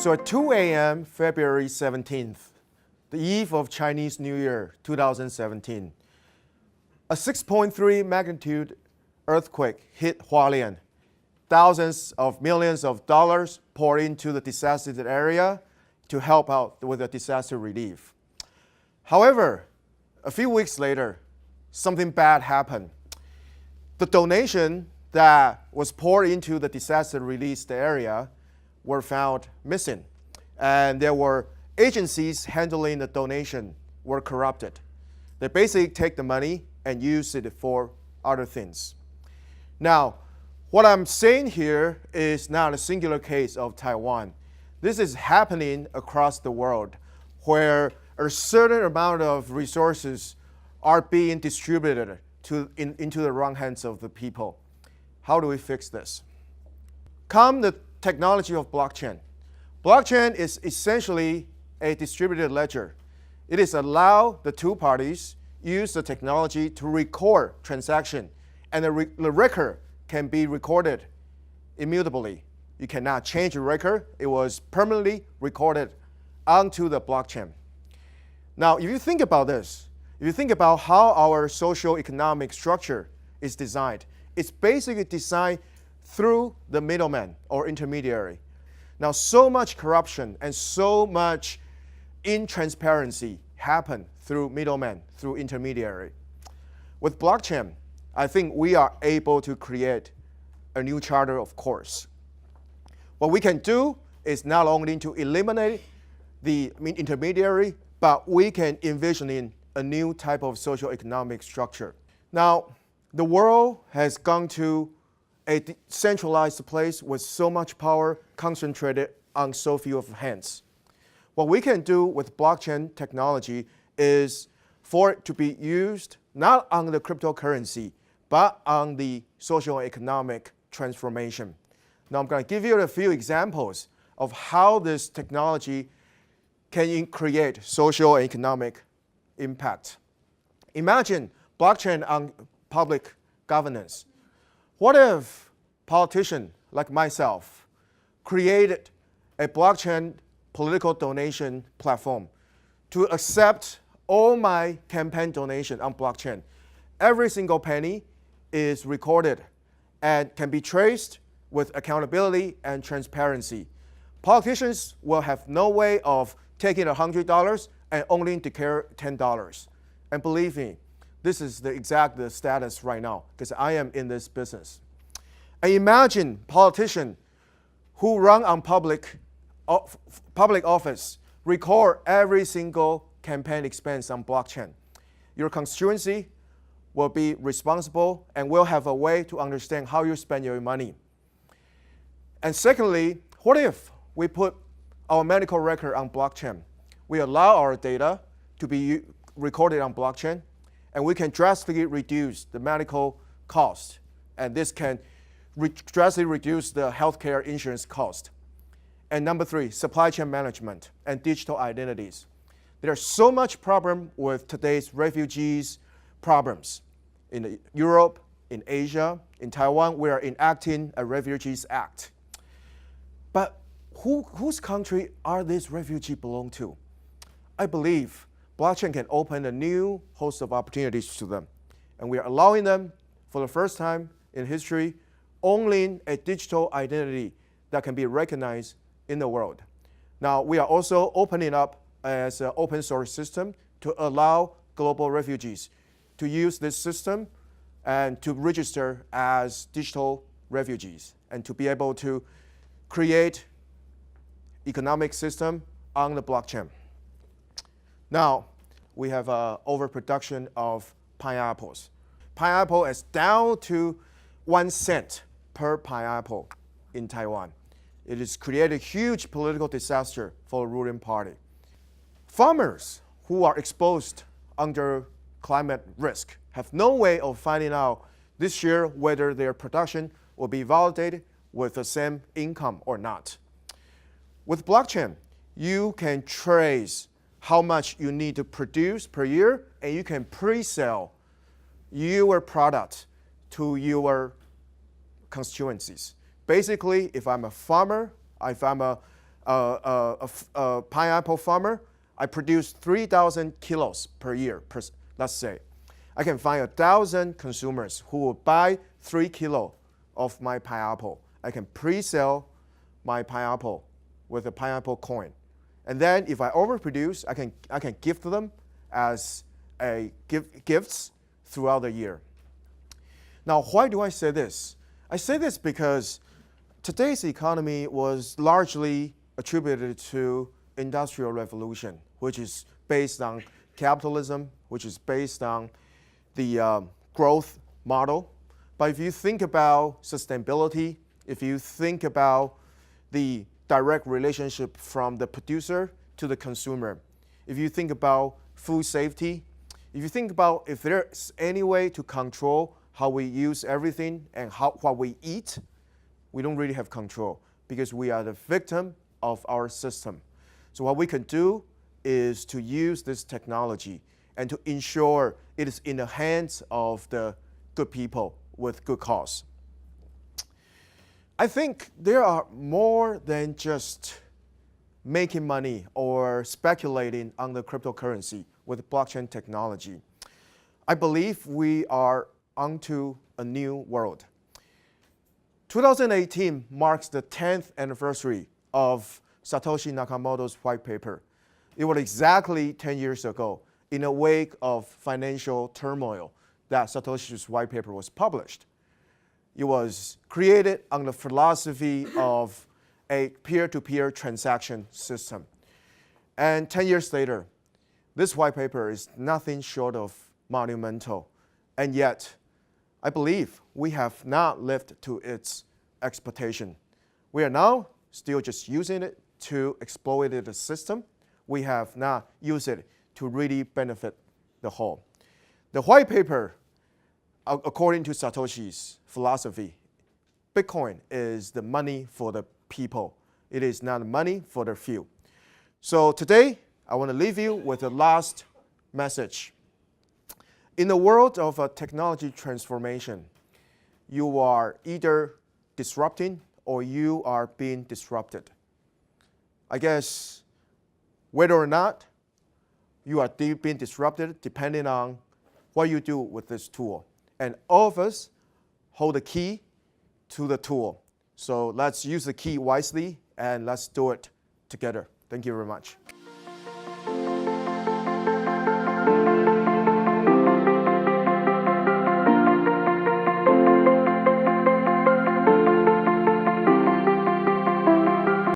So at 2 a.m., February 17th, the eve of Chinese New Year 2017, a 6.3 magnitude earthquake hit Hualien. Thousands of millions of dollars poured into the disaster area to help out with the disaster relief. However, a few weeks later, something bad happened. The donation that was poured into the disaster relief area were found missing, and there were agencies handling the donation were corrupted. They basically take the money and use it for other things. Now, what I'm saying here is not a singular case of Taiwan. This is happening across the world where a certain amount of resources are being distributed into the wrong hands of the people. How do we fix this? Come the technology of blockchain. Blockchain is essentially a distributed ledger. It is allow the two parties use the technology to record transaction, and the record can be recorded immutably. You cannot change the record. It was permanently recorded onto the blockchain. Now, if you think about this, if you think about how our socio-economic structure is designed, it's basically designed through the middleman or intermediary. Now, so much corruption and so much intransparency happen through middlemen, through intermediary. With blockchain, I think we are able to create a new charter of course. What we can do is not only to eliminate the intermediary, but we can envision in a new type of socio-economic structure. Now, the world has gone to a centralized place with so much power concentrated on so few of hands. What we can do with blockchain technology is for it to be used not on the cryptocurrency, but on the socio-economic transformation. Now I'm going to give you a few examples of how this technology can create social and economic impact. Imagine blockchain on public governance. What if politicians like myself created a blockchain political donation platform to accept all my campaign donation on blockchain? Every single penny is recorded and can be traced with accountability and transparency. Politicians will have no way of taking $100 and only declare $10. And believe me, this is the exact status right now because I am in this business. And imagine politicians who run on public office record every single campaign expense on blockchain. Your constituency will be responsible and will have a way to understand how you spend your money. And secondly, what if we put our medical record on blockchain? We allow our data to be recorded on blockchain, and we can drastically reduce the medical cost. And this can drastically reduce the healthcare insurance cost. And number three, supply chain management and digital identities. There's so much problem with today's refugees problems. In Europe, in Asia, in Taiwan, we are enacting a Refugees Act. But whose country are these refugees belong to? I believe blockchain can open a new host of opportunities to them. And we are allowing them, for the first time in history, owning a digital identity that can be recognized in the world. Now, we are also opening up as an open source system to allow global refugees to use this system and to register as digital refugees and to be able to create economic system on the blockchain. Now, we have overproduction of pineapples. Pineapple is down to 1 cent per pineapple in Taiwan. It has created a huge political disaster for the ruling party. Farmers who are exposed under climate risk have no way of finding out this year whether their production will be validated with the same income or not. With blockchain, you can trace how much you need to produce per year, and you can pre-sell your product to your constituencies. Basically, if I'm a farmer, if I'm a a pineapple farmer, I produce 3,000 kilos per year, let's say. I can find 1,000 consumers who will buy 3 kilos of my pineapple. I can pre-sell my pineapple with a pineapple coin. And then if I overproduce, I can gift them as gifts throughout the year. Now, why do I say this? I say this because today's economy was largely attributed to Industrial Revolution, which is based on capitalism, which is based on the growth model. But if you think about sustainability, if you think about the direct relationship from the producer to the consumer, if you think about food safety, if you think about if there's any way to control how we use everything and what we eat, we don't really have control because we are the victim of our system. So what we can do is to use this technology and to ensure it is in the hands of the good people with good cause. I think there are more than just making money or speculating on the cryptocurrency with blockchain technology. I believe we are onto a new world. 2018 marks the 10th anniversary of Satoshi Nakamoto's white paper. It was exactly 10 years ago, in the wake of financial turmoil, that Satoshi's white paper was published. It was created on the philosophy of a peer-to-peer transaction system. And 10 years later, this white paper is nothing short of monumental. And yet, I believe we have not lived to its expectation. We are now still just using it to exploit the system. We have not used it to really benefit the whole. The white paper, according to Satoshi's philosophy, Bitcoin is the money for the people. It is not money for the few. So today, I want to leave you with the last message. In the world of technology transformation, you are either disrupting or you are being disrupted. I guess whether or not you are being disrupted depending on what you do with this tool. And all of us hold the key to the tool. So let's use the key wisely and let's do it together. Thank you very much.